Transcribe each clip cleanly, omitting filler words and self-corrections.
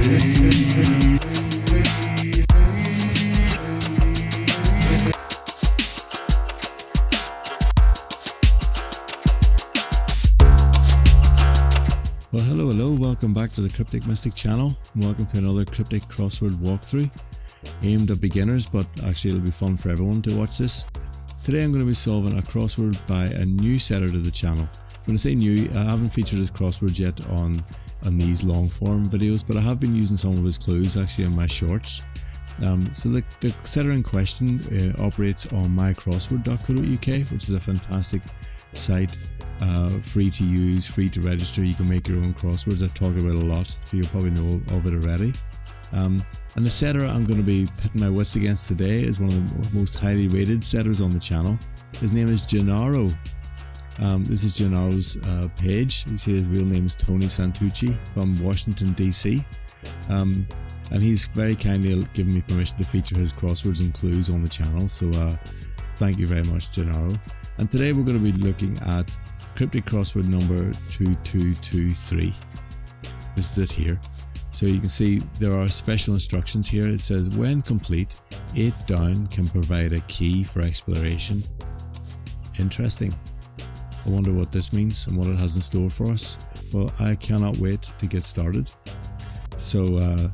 Well, hello, welcome back to the Cryptic Mystic channel. Welcome to another Cryptic Crossword walkthrough aimed at beginners, but actually it'll be fun for everyone to watch this. Today I'm going to be solving a crossword by a new setter to the channel. When I say new, I haven't featured his crosswords yet on these long form videos, but I have been using some of his clues actually in my shorts. So the setter in question operates on mycrossword.co.uk, which is a fantastic site. Free to use, free to register. You can make your own crosswords. I talk about it a lot, so you'll probably know of it already. And the setter I'm going to be pitting my wits against today is one of the most highly rated setters on the channel. His name is Gennaro. This is Gennaro's page. You see his real name is Tony Santucci from Washington DC. And he's very kindly given me permission to feature his crosswords and clues on the channel, so thank you very much, Gennaro. And today we're going to be looking at Cryptic Crossword number 2223. This is it here. So you can see there are special instructions here. It says, when complete, 8 down can provide a key for exploration. Interesting. I wonder what this means and what it has in store for us. Well, I cannot wait to get started. So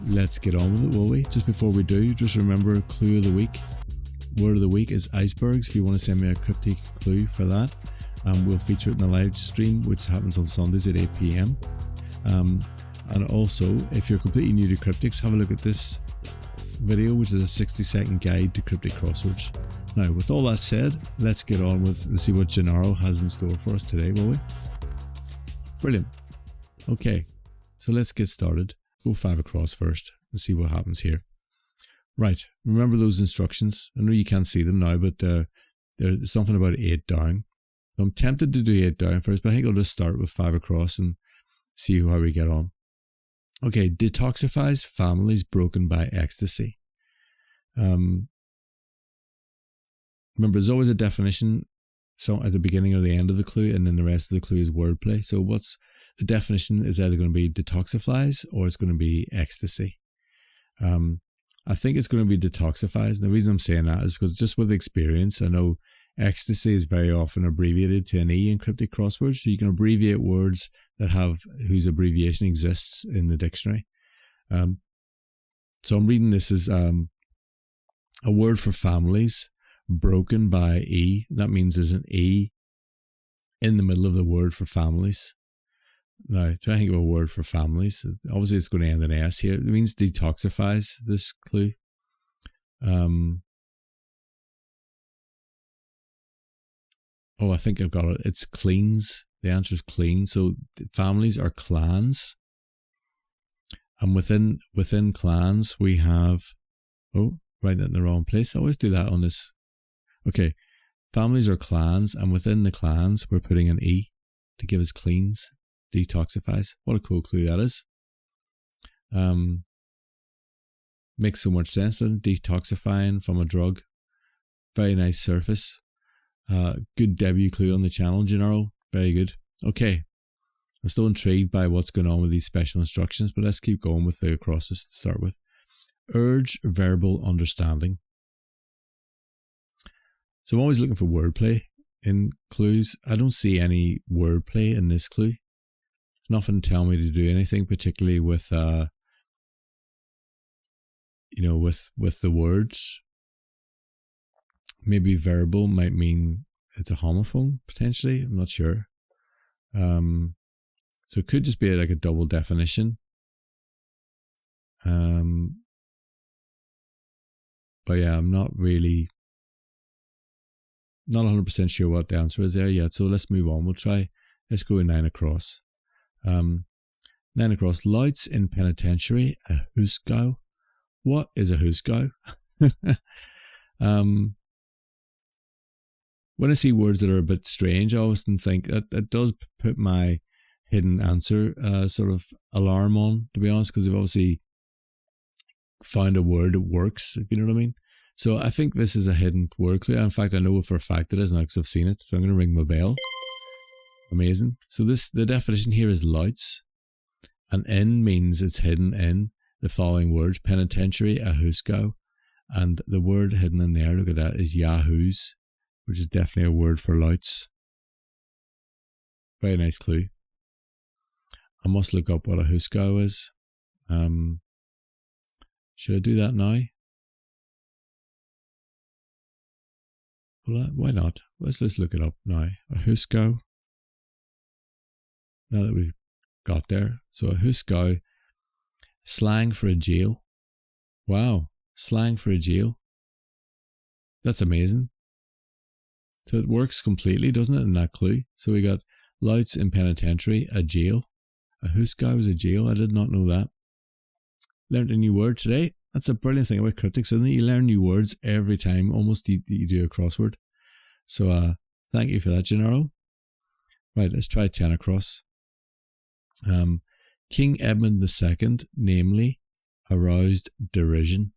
let's get on with it, will we? Just before we do, just remember clue of the week. Word of the week is icebergs. If you want to send me a cryptic clue for that, we'll feature it in the live stream, which happens on Sundays at 8 PM. And also, if you're completely new to cryptics, have a look at this video, which is a 60-second guide to cryptic crosswords. Now, with all that said, let's get on with see what Gennaro has in store for us today, will we? Brilliant. Okay, so let's get started. Go 5 across first and see what happens here. Right, remember those instructions. I know you can't see them now, but there's something about 8 down. I'm tempted to do 8 down first, but I think I'll just start with 5 across and see how we get on. Okay, detoxifies families broken by ecstasy. Remember, there's always a definition at the beginning or the end of the clue, and then the rest of the clue is wordplay. So what's the definition is either going to be detoxifies or it's going to be ecstasy. I think it's going to be detoxifies. And the reason I'm saying that is because just with experience, I know ecstasy is very often abbreviated to an E in cryptic crosswords. So you can abbreviate words that have whose abbreviation exists in the dictionary. So I'm reading this as a word for families broken by E. That means there's an E in the middle of the word for families. Now, try to think of a word for families. Obviously, it's going to end in S here. It means detoxifies, this clue. Oh, I think I've got it. It's cleans. The answer is clean. So families are clans. And within clans, we have... Oh, write that in the wrong place. I always do that on this. Okay. Families are clans. And within the clans, we're putting an E to give us cleans. Detoxifies. What a cool clue that is. Makes so much sense then. Detoxifying from a drug. Very nice surface. Good debut clue on the channel, Gennaro. Very good. Okay. I'm still intrigued by what's going on with these special instructions, but let's keep going with the crosses to start with. Urge verbal understanding. So I'm always looking for wordplay in clues. I don't see any wordplay in this clue. There's nothing to tell me to do anything, particularly with with the words. Maybe verbal might mean it's a homophone, potentially. I'm not sure. So it could just be like a double definition. But yeah, I'm not 100% sure what the answer is there yet. So let's move on. Let's go with 9 across. 9 across. Louts in penitentiary, a hoosegow. What is a hoosegow? When I see words that are a bit strange, I often think that does put my hidden answer sort of alarm on, to be honest, because they've obviously found a word that works, if you know what I mean. So I think this is a hidden word clue. In fact, I know for a fact it is now because I've seen it. So I'm going to ring my bell. Amazing. So the definition here is louts. And in means it's hidden in the following words: penitentiary, ahusko, and the word hidden in there, look at that, is yahoos, which is definitely a word for louts. Very nice clue. I must look up what a husko is. Should I do that now? Well, why not? Let's just look it up now. A husko. Now that we've got there. So a husko, slang for a jail. Wow, slang for a jail. That's amazing. So it works completely, doesn't it, in that clue? So we got louts in penitentiary, a jail. A husko was a jail. I did not know that. Learned a new word today. That's a brilliant thing about cryptics, isn't it? You learn new words every time, almost you do a crossword. So thank you for that, Gennaro. Right, let's try 10 across. King Edmund II, namely, aroused derision.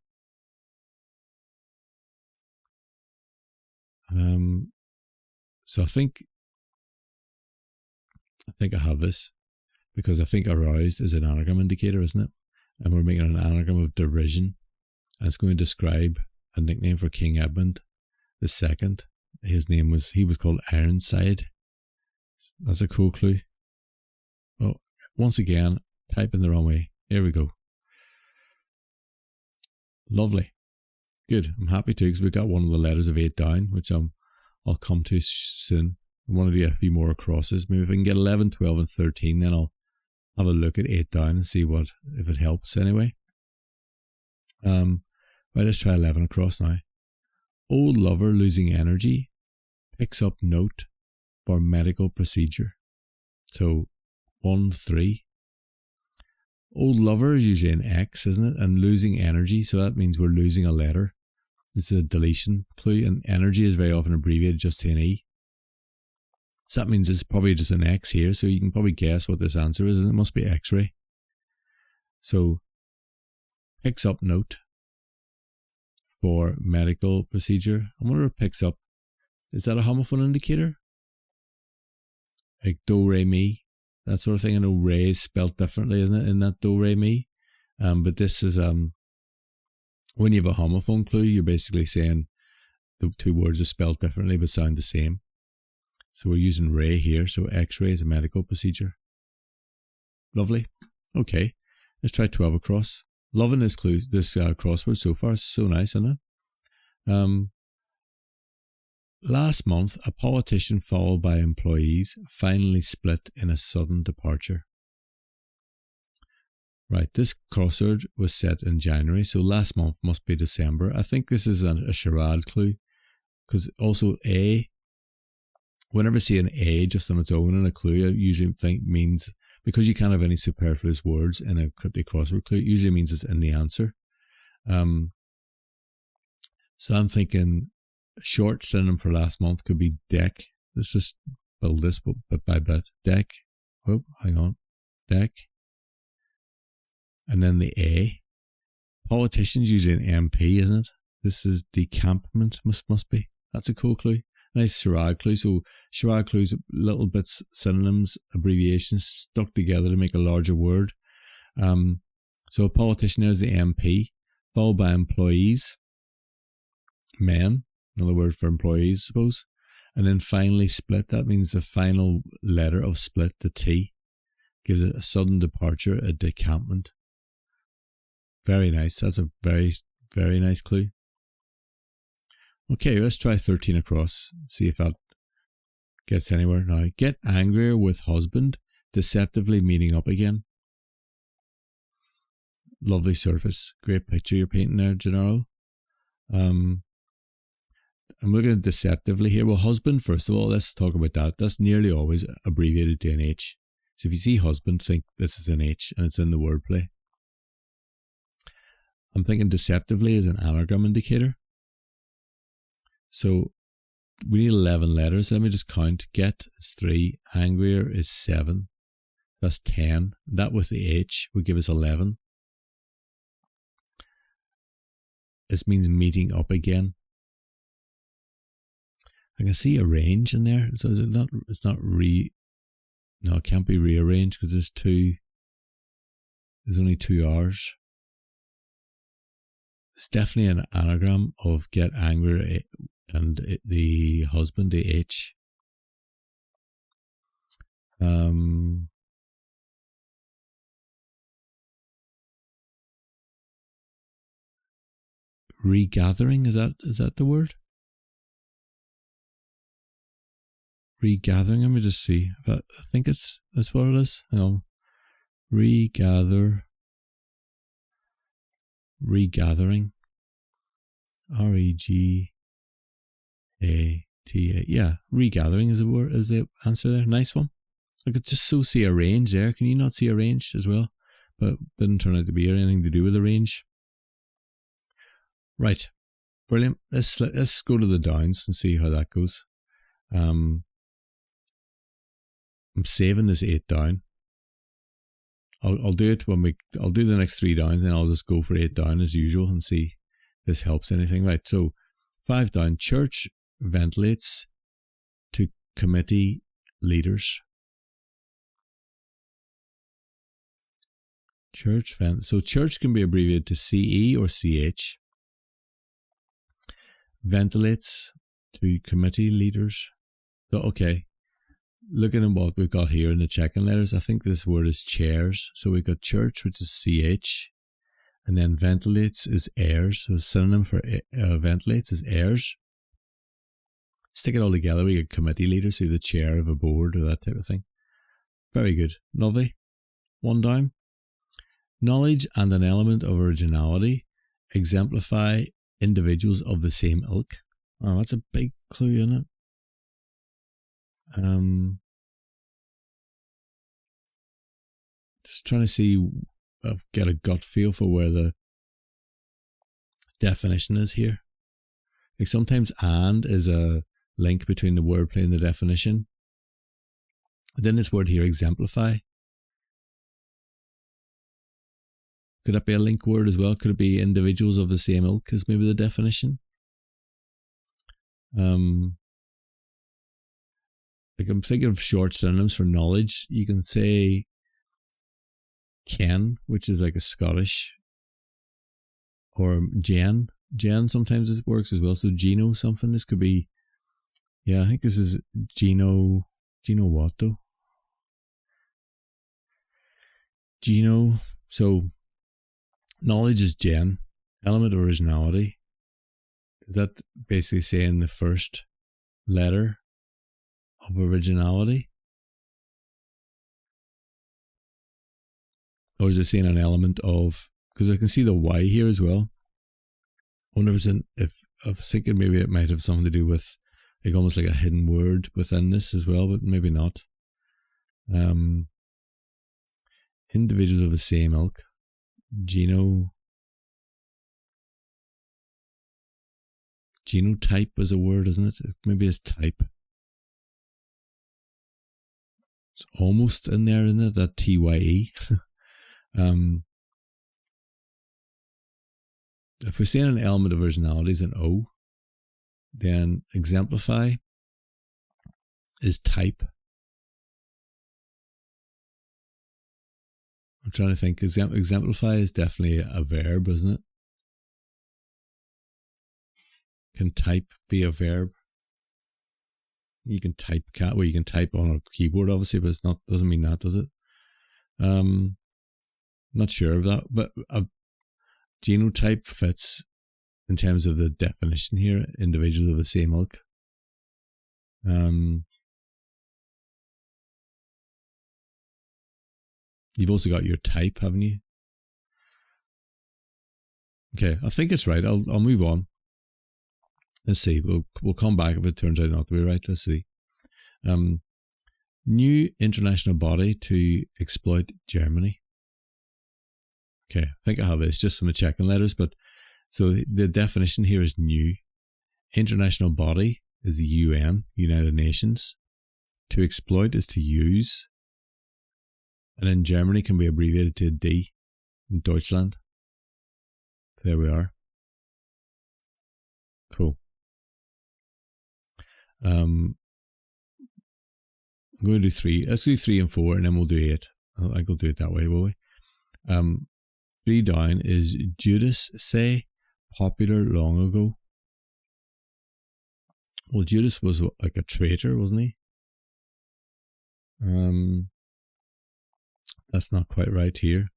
So I think I have this, because I think aroused is an anagram indicator, isn't it? And we're making an anagram of derision, and it's going to describe a nickname for King Edmund II. He was called Ironside. That's a cool clue. Oh, once again, typing the wrong way. Here we go. Lovely. Good. I'm happy too, because we got one of the letters of 8 down, which I'll come to soon. I want to do a few more crosses. Maybe if I can get 11, 12 and 13, then I'll have a look at 8 down and see if it helps anyway. Right, let's try 11 across now. Old lover losing energy picks up note for medical procedure. So 1, 3. Old lover is usually an X, isn't it? And losing energy, so that means we're losing a letter. This is a deletion clue, and energy is very often abbreviated just to an E. So that means it's probably just an X here, so you can probably guess what this answer is, and it must be X-ray. So, picks up note for medical procedure. I wonder if picks up, is that a homophone indicator? Like do, re, mi, that sort of thing. I know re is spelled differently, isn't it, in that do, re, mi? But this is, when you have a homophone clue, you're basically saying the two words are spelled differently but sound the same. So we're using ray here, so X-ray is a medical procedure. Lovely. Okay, let's try 12 across. Loving this clue, this crossword so far. It's so nice, isn't it? Last month, a politician followed by employees finally split in a sudden departure. Right, this crossword was set in January, so last month must be December. I think this is a charade clue, because also A, whenever I see an A just on its own in a clue, I usually think means, because you can't have any superfluous words in a cryptic crossword clue, it usually means it's in the answer. So I'm thinking a short synonym for last month could be deck. Let's just build this bit by bit. Deck. Oh, hang on. Deck. And then the A. Politicians usually an MP, isn't it? This is decampment, must be. That's a cool clue. Nice charade clue. So charade clues, little bits, synonyms, abbreviations stuck together to make a larger word. So a politician is the MP, followed by employees, men, another word for employees, I suppose. And then finally split. That means the final letter of split, the T, gives it a sudden departure, a decampment. Very nice. That's a very, very nice clue. Okay, let's try 13 across. See if that gets anywhere now. Get angrier with husband, deceptively meeting up again. Lovely surface. Great picture you're painting there, Gennaro. I'm looking at deceptively here. Well, husband, first of all, let's talk about that. That's nearly always abbreviated to an H. So if you see husband, think this is an H and it's in the wordplay. I'm thinking deceptively is an anagram indicator. So we need 11 letters. Let me just count. Get is 3. Angrier is 7. That's 10. That with the H would give us 11. This means meeting up again. I can see arrange in there. So is it not? It's not no, it can't be rearranged because there's 2. There's only 2 R's. It's definitely an anagram of get angry and the husband, the H. Regathering, is that the word? Regathering, let me just see. I think that's what it is. Hang on. Regathering. REGATA. Yeah, regathering is the word, is the answer there. Nice one. I could just so see a range there. Can you not see a range as well? But it didn't turn out to be anything to do with the range. Right. Brilliant. Let's go to the downs and see how that goes. I'm saving this 8 down. I'll do it I'll do the next 3 downs, and then I'll just go for 8 down as usual and see if this helps anything. Right, so 5 down. Church ventilates to committee leaders. So church can be abbreviated to CE or CH. Ventilates to committee leaders. So, okay. Looking at what we've got here in the check-in letters, I think this word is chairs. So we've got church, which is CH, and then ventilates is airs. So a synonym for ventilates is airs. Stick it all together, we get committee leader, so the chair of a board or that type of thing. Very good. Lovely. 1 down. Knowledge and an element of originality exemplify individuals of the same ilk. Oh, that's a big clue, isn't it? Just trying to see, get a gut feel for where the definition is here. Like sometimes and is a link between the wordplay and the definition. Then this word here, exemplify. Could that be a link word as well? Could it be individuals of the same ilk as maybe the definition? Like I'm thinking of short synonyms for knowledge. You can say Ken, which is like a Scottish, or Jen. Jen sometimes this works as well. So Geno something. This could be, yeah, I think this is Geno what though? Geno. So knowledge is Jen. Element of originality. Is that basically saying the first letter of originality? Or is it saying an element of, because I can see the Y here as well. I wonder if I was thinking maybe it might have something to do with like almost like a hidden word within this as well, but maybe not. Individuals of the same ilk. Genotype is a word, isn't it? Maybe it's type. It's almost in there, isn't it? That TYE. If we're saying an element of originality is an O, then exemplify is type. I'm trying to think. Exemplify is definitely a verb, isn't it? Can type be a verb? You can type you can type on a keyboard, obviously, but it's not, doesn't mean that, does it? Not sure of that, but a genotype fits in terms of the definition here, individuals of the same ilk. You've also got your type, haven't you? Okay, I think it's right. I'll move on. Let's see. We'll come back if it turns out not to be right. Let's see. New international body to exploit Germany. Okay, I think I have this just from the check-in letters, but so the definition here is new. International body is the UN, United Nations. To exploit is to use. And then Germany can be abbreviated to D in Deutschland. There we are. Cool. I'm going to do 3. Let's do 3 and 4, and then we'll do 8. I think we'll do it that way, will we? 3 down is Judas say, popular long ago. Well, Judas was like a traitor, wasn't he? That's not quite right here.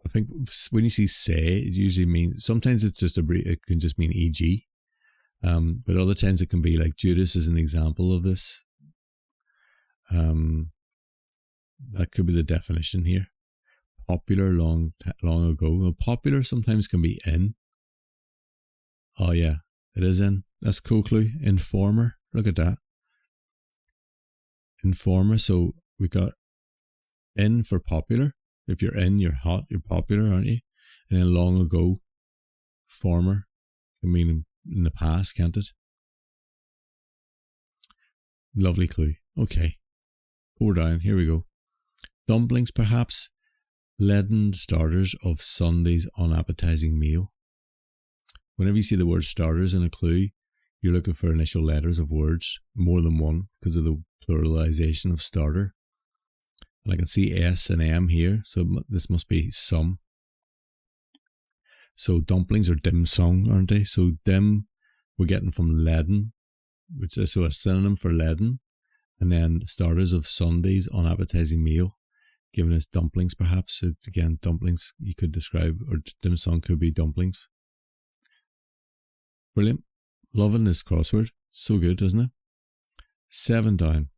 I think when you see say, it usually means, sometimes it's just it can just mean e.g. But other times it can be like Judas is an example of this. That could be the definition here. Popular long ago. Well, popular sometimes can be in. Oh yeah, it is in. That's a cool clue. Informer. Look at that. Informer. So we got in for popular. If you're in, you're hot, you're popular, aren't you? And then long ago, former can mean in the past, can't it? Lovely clue. Okay. 4 down. Here we go. Dumplings, perhaps. Leaden starters of Sunday's unappetizing meal. Whenever you see the word starters in a clue, you're looking for initial letters of words, more than one, because of the pluralization of starter. And I can see S and M here, so this must be some. So dumplings are dim sum, aren't they? So dim, we're getting from leaden, which is so a synonym for leaden. And then starters of Sunday's unappetizing meal, giving us dumplings perhaps. So it's, again, dumplings you could describe, or dim sum could be dumplings. Brilliant. Loving this crossword. So good, isn't it? 7 down.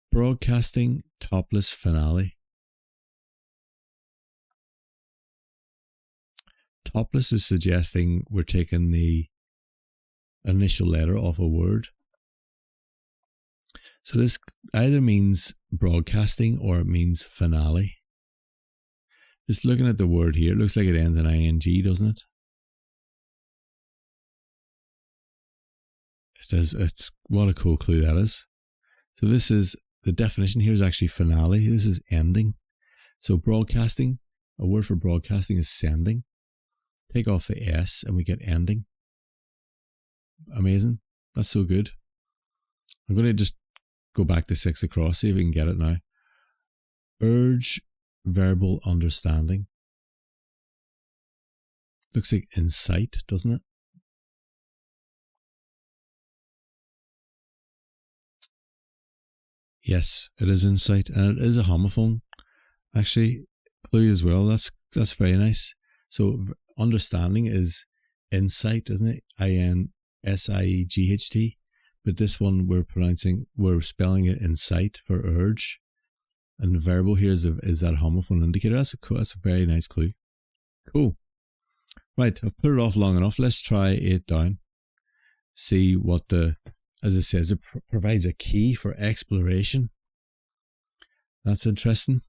Broadcasting topless finale. Topless is suggesting we're taking the initial letter off a word. So this either means broadcasting or it means finale. Just looking at the word here, it looks like it ends in ing, doesn't it? It does. It's what a cool clue that is. So this is the definition here is actually finale. This is ending. So broadcasting, a word for broadcasting is sending. Take off the S and we get ending. Amazing. That's so good. I'm going to just go back to 6 across, see if we can get it now. Urge verbal understanding. Looks like insight, doesn't it? Yes, it is insight, and it is a homophone. Actually, clue as well. That's very nice. So understanding is insight, isn't it? INSIGHT. But this one we're spelling it insight for urge. And the verbal here is that homophone indicator. That's a very nice clue. Cool. Right, I've put it off long enough. Let's try 8 down. See what as it says, it provides a key for exploration. That's interesting.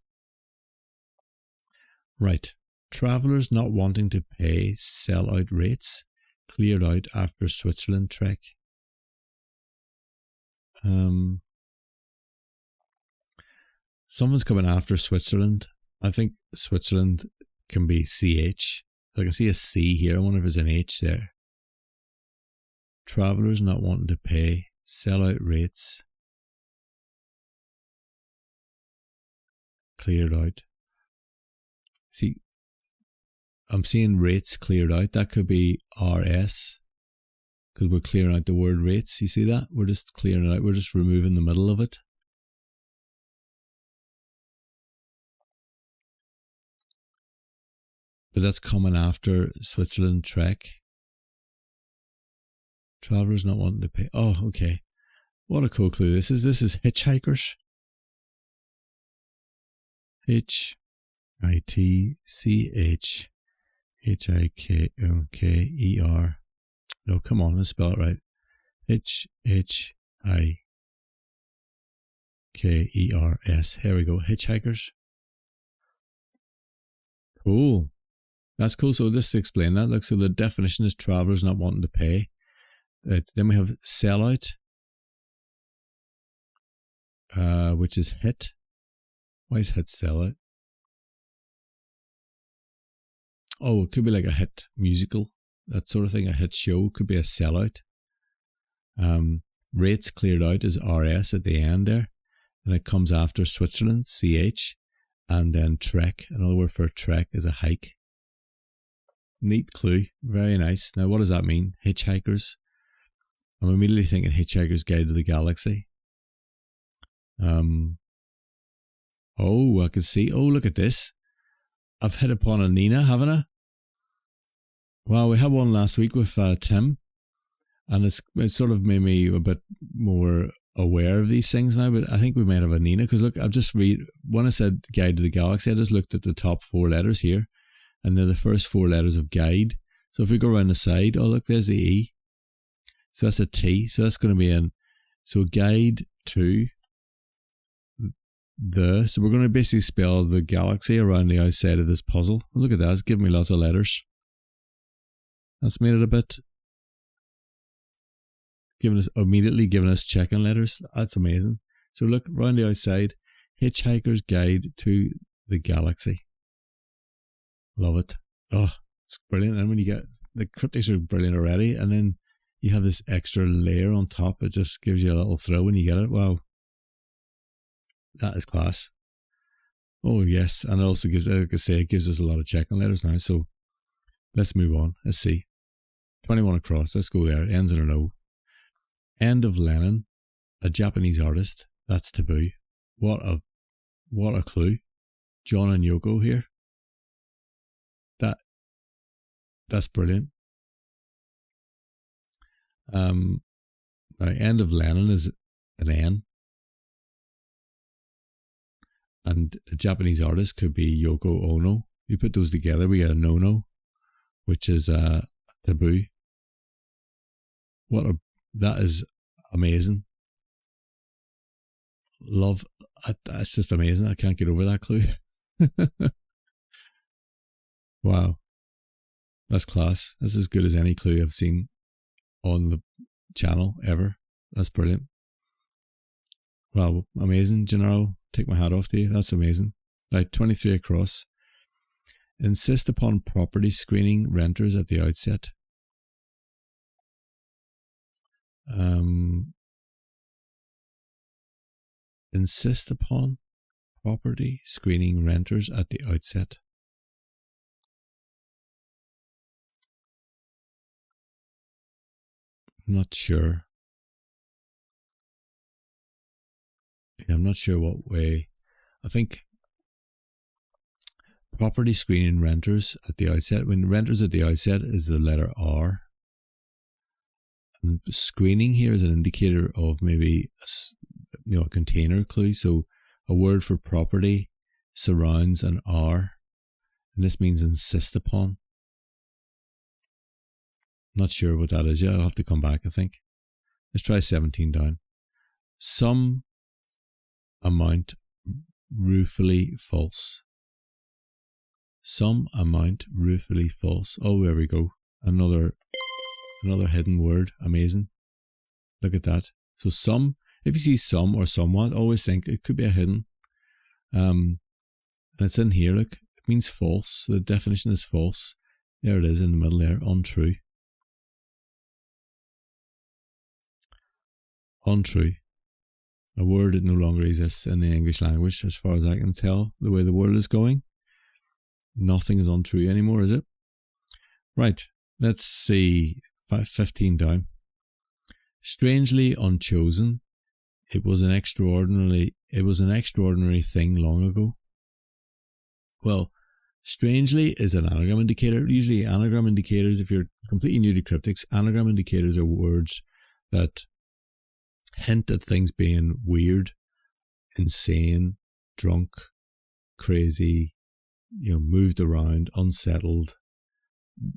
Right. Travellers not wanting to pay sell-out rates cleared out after Switzerland trek. Someone's coming after Switzerland. I think Switzerland can be CH. I can see a C here. I wonder if there's an H there. Travellers not wanting to pay sell-out rates cleared out. See, I'm seeing rates cleared out. That could be RS, because we're clearing out the word rates. You see that? We're just clearing it out. We're just removing the middle of it. But that's coming after Switzerland trek. Travellers not wanting to pay. Oh, okay. What a cool clue this is. This is hitchhikers. HITCHHIKOKER. No, come on, let's spell it right. HHIKERS. Here we go. Hitchhikers. Cool. That's cool. So just to explain that, look, so the definition is travellers not wanting to pay. Then we have sellout, which is hit. Why is hit sellout? Oh, it could be like a hit musical, that sort of thing. A hit show could be a sellout. rates cleared out is RS at the end there, and it comes after Switzerland, CH, and then trek. Another word for trek is a hike. Neat clue, very nice. Now what does that mean? Hitchhikers. I'm immediately thinking Hitchhiker's Guide to the Galaxy. Oh, I can see. Oh, look at this. I've hit upon a Nina, haven't I? Well, we had one last week with Tim, and it sort of made me a bit more aware of these things now, but I think we might have a Nina, because look, I've just when I said Guide to the Galaxy, I just looked at the top 4 letters here, and they're the first 4 letters of guide. So if we go around the side, oh look, there's the E. So that's a T, so that's going to be so guide to so we're going to basically spell the galaxy around the outside of this puzzle. Look at that, it's giving me lots of letters. That's made it a bit, immediately giving us checking letters. That's amazing. So look, around the outside, Hitchhiker's Guide to the Galaxy. Love it. Oh, it's brilliant. And when you get, the cryptics are brilliant already, and then you have this extra layer on top. It just gives you a little throw when you get it. Wow. That is class. Oh yes, and it also gives, like I say, it gives us a lot of checking letters now. So let's move on. Let's see. 21 across. Let's go there. Ends in an O. End of Lenin, a Japanese artist. That's taboo. What a clue. John and Yoko here. That's brilliant. Now end of Lenin is an N. And a Japanese artist could be Yoko Ono. You put those together, we get a no-no, which is taboo. That is amazing. Love, that's just amazing. I can't get over that clue. Wow. That's class. That's as good as any clue I've seen on the channel ever. That's brilliant. Wow, amazing, Gennaro. Take my hat off to you. That's amazing. Right, 23 across. Insist upon property screening renters at the outset. Insist upon property screening renters at the outset. Not sure. I'm not sure what way. I think property screening renters at the outset. When renters at the outset is the letter R. And screening here is an indicator of maybe a container clue. So a word for property surrounds an R, and this means insist upon. Not sure what that is yet. I'll have to come back, I think. Let's try 17 down. Some amount ruefully false. Some amount ruefully false. Oh, there we go. Another hidden word. Amazing. Look at that. So some, if you see some or somewhat, always think it could be a hidden. And it's in here, look. It means false. The definition is false. There it is in the middle there. Untrue. Untrue. A word that no longer exists in the English language, as far as I can tell, the way the world is going. Nothing is untrue anymore, is it? Right, let's see, 15 down. Strangely unchosen, it was an extraordinary thing long ago. Well, strangely is an anagram indicator. Usually anagram indicators, if you're completely new to cryptics, anagram indicators are words that hint at things being weird, insane, drunk, crazy, moved around, unsettled.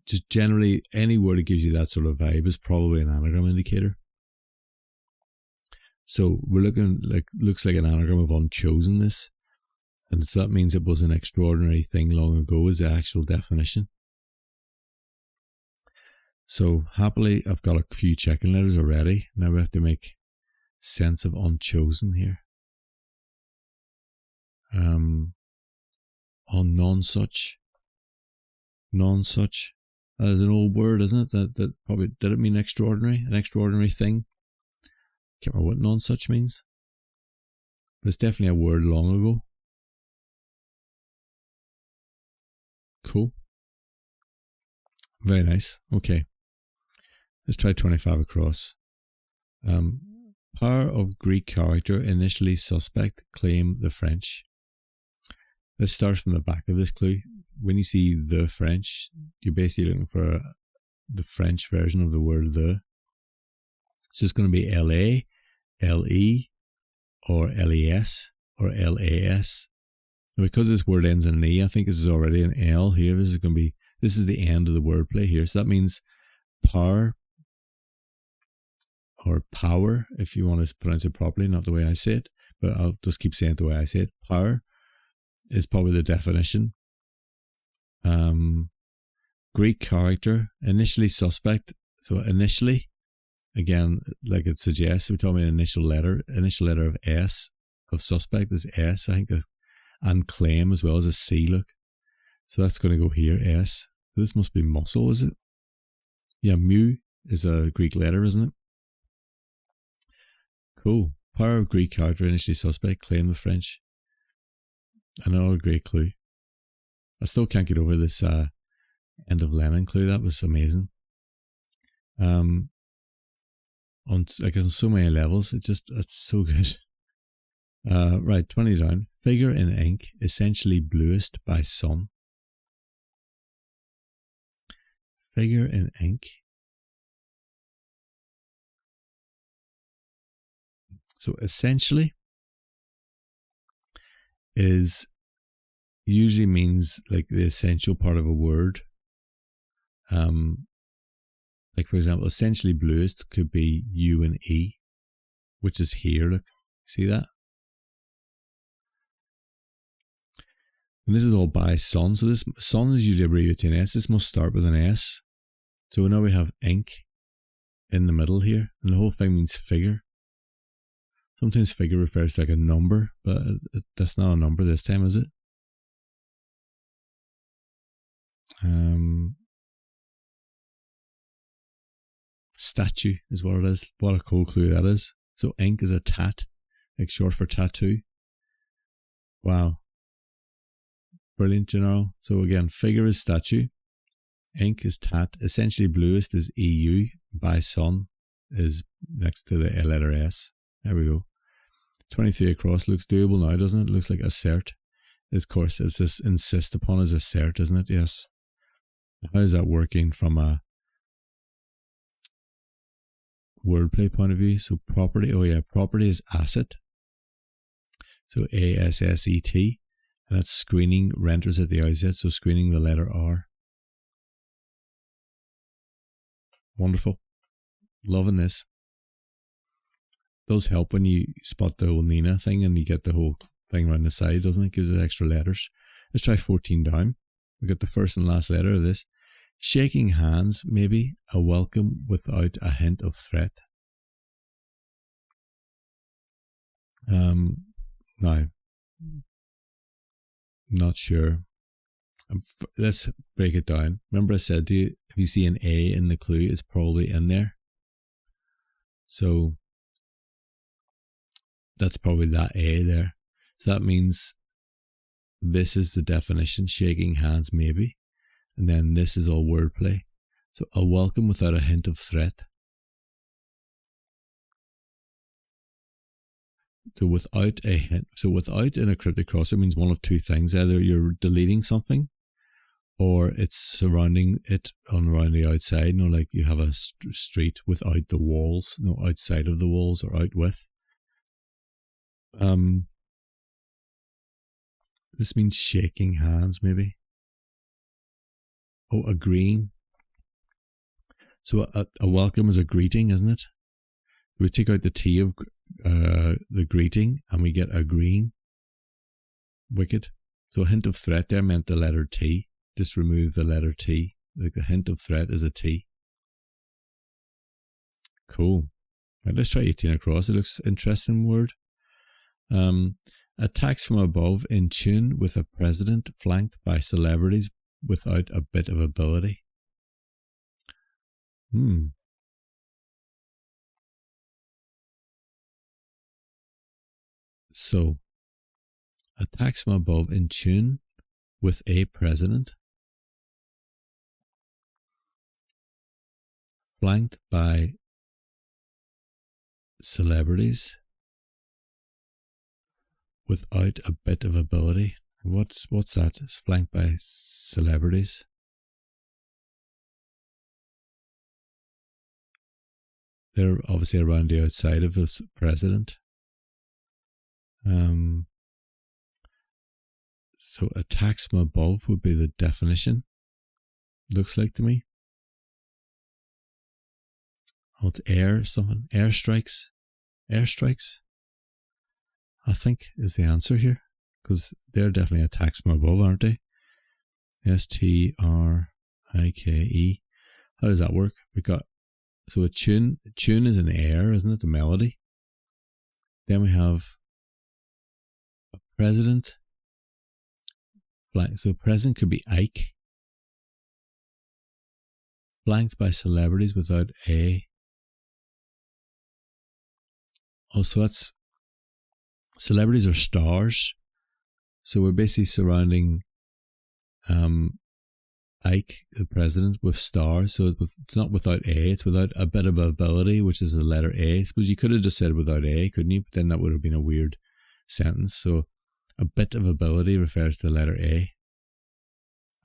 Just generally, any word that gives you that sort of vibe is probably an anagram indicator. So we're looks like an anagram of unchosenness, and so that means it was an extraordinary thing long ago is the actual definition. So happily, I've got a few checking letters already. Now we have to make sense of unchosen here. On non-such. Non-such. That is an old word, isn't it? That probably, did it mean extraordinary? An extraordinary thing? Can't remember what none such means. But it's definitely a word long ago. Cool. Very nice. Okay. Let's try 25 across. Power of Greek character initially suspect, claim the French. Let's start from the back of this clue. When you see the French, you're basically looking for the French version of the word the. It's just going to be LA, LE, or LES, or LAS. And because this word ends in an E, I think this is already an L here. This is the end of the wordplay here. So that means power, or power, if you want to pronounce it properly, not the way I say it, but I'll just keep saying it the way I say it. Power is probably the definition. Greek character, initially suspect. So initially, again, like it suggests, we're talking about initial letter of S, of suspect is S, I think, and claim as well as a C, look. So that's going to go here, S. This must be muscle, is it? Yeah, mu is a Greek letter, isn't it? Cool. Power of Greek character, initially suspect, claim the French. Another great clue. I still can't get over this end of Lenin clue. That was amazing. On so many levels, it's so good. Right, 20 down. Figure in ink, essentially bluest by sun. Figure in ink. So essentially usually means like the essential part of a word. Like for example, essentially bluest could be U and E, which is here. Look, see that? And this is all by sun. So this sun is usually abbreviated to an S. This must start with an S. So now we have ink in the middle here, and the whole thing means figure. Sometimes figure refers to like a number, but that's not a number this time, is it? Statue is what it is. What a cool clue that is. So ink is a tat, like short for tattoo. Wow. Brilliant, Gennaro. So again, figure is statue, ink is tat, essentially bluest is EU, by sun is next to the letter S. There we go. 23 across looks doable now, doesn't it? Looks like assert. Of course, it's just insist upon as assert, isn't it? Yes. How is that working from a wordplay point of view? So property, oh yeah, property is asset. So ASSET, and that's screening renters at the outset, so screening the letter R. Wonderful. Loving this. Does help when you spot the whole Nina thing and you get the whole thing around the side, doesn't it? Gives it extra letters. Let's try 14 down. We got the first and last letter of this. Shaking hands, maybe a welcome without a hint of threat. Now, not sure. Let's break it down. Remember I said to you, if you see an A in the clue, it's probably in there. So that's probably that A there. So that means this is the definition, shaking hands maybe. And then this is all wordplay. So a welcome without a hint of threat. So without a hint. So without in a cryptic crossword means one of two things. Either you're deleting something or it's surrounding it on around the outside. You know, like you have a street without the walls, no, outside of the walls or out with. This means shaking hands maybe. Oh, agreeing. So a welcome is a greeting, isn't it? We take out the T of the greeting and we get agreeing. Wicked. So a hint of threat there meant the letter T. Just remove the letter T. Like the hint of threat is a T. Cool. Right, let's try 18 across. It looks interesting word. Attacks from above in tune with a president flanked by celebrities without a bit of ability. So, a tax from above in tune with a president, flanked by celebrities without a bit of ability. What's that? It's flanked by celebrities. They're obviously around the outside of this president. So attacks from above would be the definition. Looks like to me. Oh, it's air something. Airstrikes. Airstrikes, I think, is the answer here. Because they're definitely attacks from above, aren't they? Strike. How does that work? We got, so a tune is an air, isn't it? The melody. Then we have a president. So president could be Ike. Flanked by celebrities without a. Also, that's celebrities are stars. So we're basically surrounding Ike, the president, with stars. So it's not without a, it's without a bit of ability, which is the letter A. I suppose you could have just said without a, couldn't you? But then that would have been a weird sentence. So a bit of ability refers to the letter A.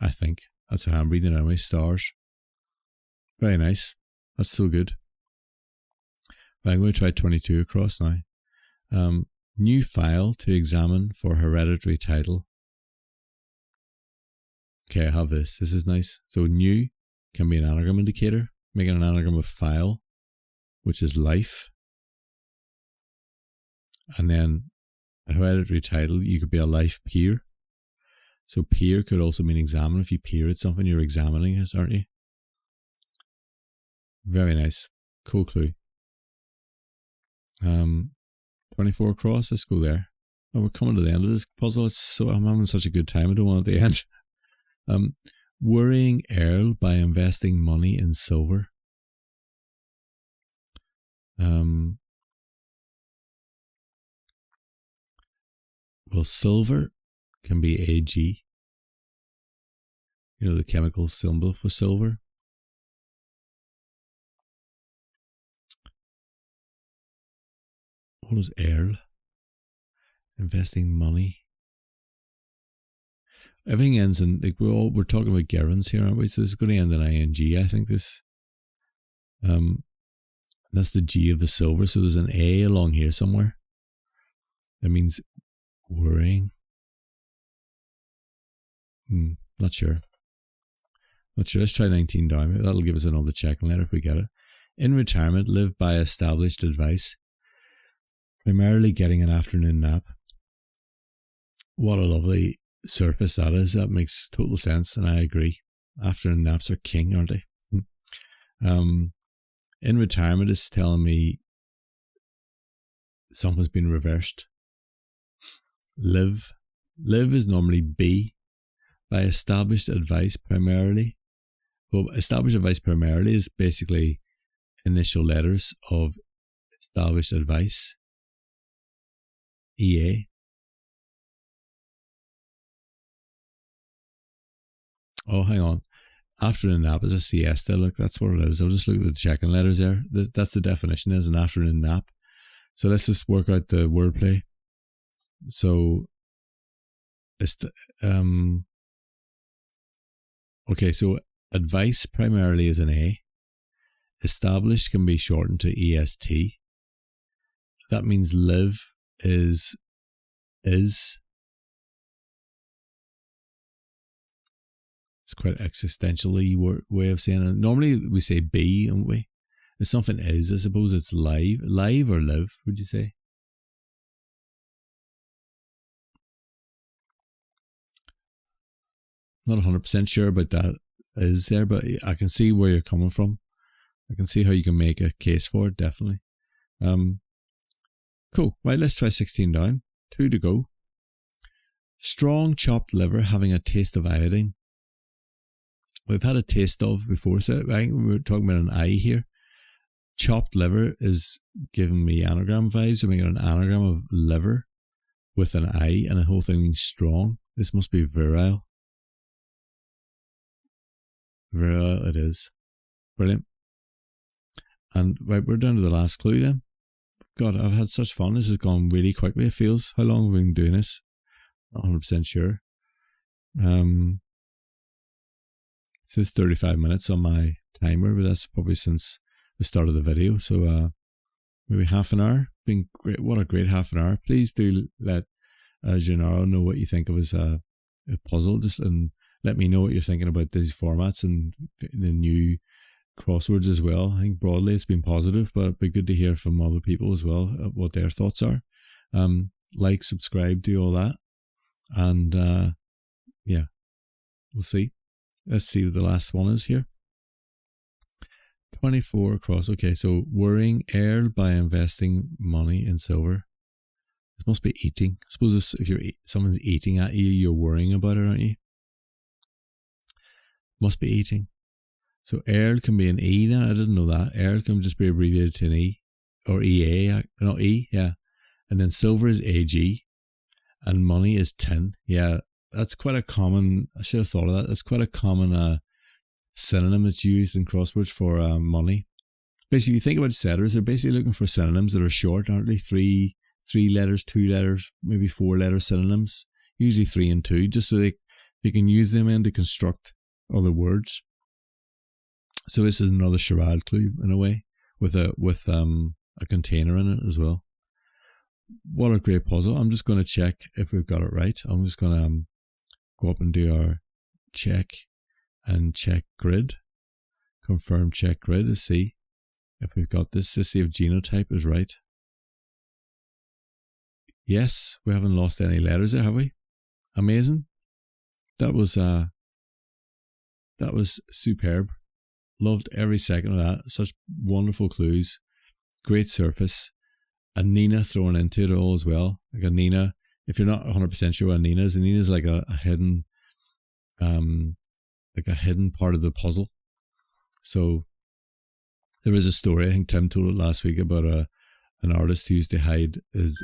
I think. That's how I'm reading it anyway. Stars. Very nice. That's so good. Right, I'm going to try 22 across now. New file to examine for hereditary title. Okay, I have this. This is nice. So new can be an anagram indicator. Making an anagram of file, which is life. And then a hereditary title, you could be a life peer. So peer could also mean examine. If you peer at something, you're examining it, aren't you? Very nice. Cool clue. 24 across, let's go there. Oh, we're coming to the end of this puzzle. I'm having such a good time, I don't want it to end. Worrying Earl by investing money in silver. Well, silver can be Ag. You know, the chemical symbol for silver. What is Earl? Investing money. Everything ends in, like, we're talking about gerunds here, aren't we? So this is going to end in ing, I think this. That's the G of the silver, so there's an A along here somewhere. That means worrying. Not sure. Let's try 19 down. That'll give us another checking letter if we get it. In retirement, live by established advice. Primarily getting an afternoon nap. What a lovely surface that is. That makes total sense, and I agree. Afternoon naps are king, aren't they? In retirement is telling me something's been reversed. Live is normally be. By established advice primarily. Well, established advice primarily is basically initial letters of established advice. EA. Oh, hang on. Afternoon nap is a siesta. Look, that's what it is. I'll just look at the checking letters there. That's the definition, is an afternoon nap. So let's just work out the wordplay. So, okay, so advice primarily is an A. Established can be shortened to EST. That means live is. It's quite an existentially way of saying it. Normally we say be, don't we? If something is, I suppose it's live. Live or live, would you say? Not 100% sure about that is there, but I can see where you're coming from. I can see how you can make a case for it, definitely. Cool. Right, let's try 16 down. 2 to go. Strong chopped liver having a taste of iodine. We've had a taste of before, so I think we were talking about an I here. Chopped liver is giving me anagram vibes. I'm making an anagram of liver. with an I, and the whole thing means strong. This must be virile. Virile it is. Brilliant. And right, we're down to the last clue then. God, I've had such fun. This has gone really quickly, it feels. How long have we been doing this? Not 100% sure. It says 35 minutes on my timer, but that's probably since the start of the video. So maybe half an hour. Been great. What a great half an hour. Please do let Gennaro know what you think of his a puzzle. Just and let me know what you're thinking about these formats and the new crosswords as well. I think broadly it's been positive, but it'd be good to hear from other people as well what their thoughts are. Like, subscribe, do all that, and yeah, we'll see. Let's see what the last one is here. 24 across. Okay, so worrying Earl by investing money in silver. This must be eating. I suppose if someone's eating at you, you're worrying about it, aren't you? Must be eating. So Earl can be an E then. I didn't know that. Earl can just be abbreviated to an E or EA. Not E, yeah. And then silver is AG, and money is tin. Yeah, that's quite a common. I should have thought of that. That's quite a common synonym that's used in crosswords for money. Basically, if you think about setters, they're basically looking for synonyms that are short, aren't they? Three letters, 2 letters, maybe 4 letter synonyms. Usually 3 and 2, just so they can use them in to construct other words. So this is another charade clue in a way, with a container in it as well. What a great puzzle. I'm just going to check if we've got it right. I'm just going to go up and do our check and check grid. Confirm check grid to see if we've got this, to see if genotype is right. Yes, we haven't lost any letters there, have we? Amazing. That was superb. Loved every second of that. Such wonderful clues. Great surface. A Nina thrown into it all as well. Like a Nina. If you're not 100% sure what a Nina is like a hidden part of the puzzle. So there is a story, I think Tim told it last week, about an artist who used to hide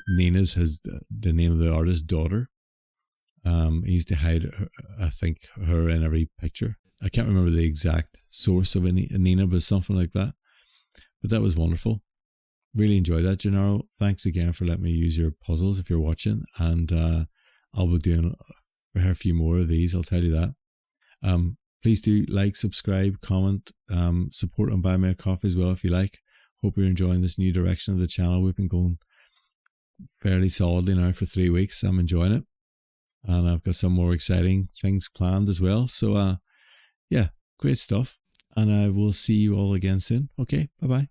Nina's the name of the artist's daughter. He used to hide her, I think, her in every picture. I can't remember the exact source of a Nina, but something like that. But that was wonderful. Really enjoyed that, Gennaro. Thanks again for letting me use your puzzles if you're watching. And I'll be doing a few more of these, I'll tell you that. Please do like, subscribe, comment, support and buy me a coffee as well if you like. Hope you're enjoying this new direction of the channel. We've been going fairly solidly now for 3 weeks. I'm enjoying it. And I've got some more exciting things planned as well. So, yeah, great stuff. And I will see you all again soon. Okay, bye-bye.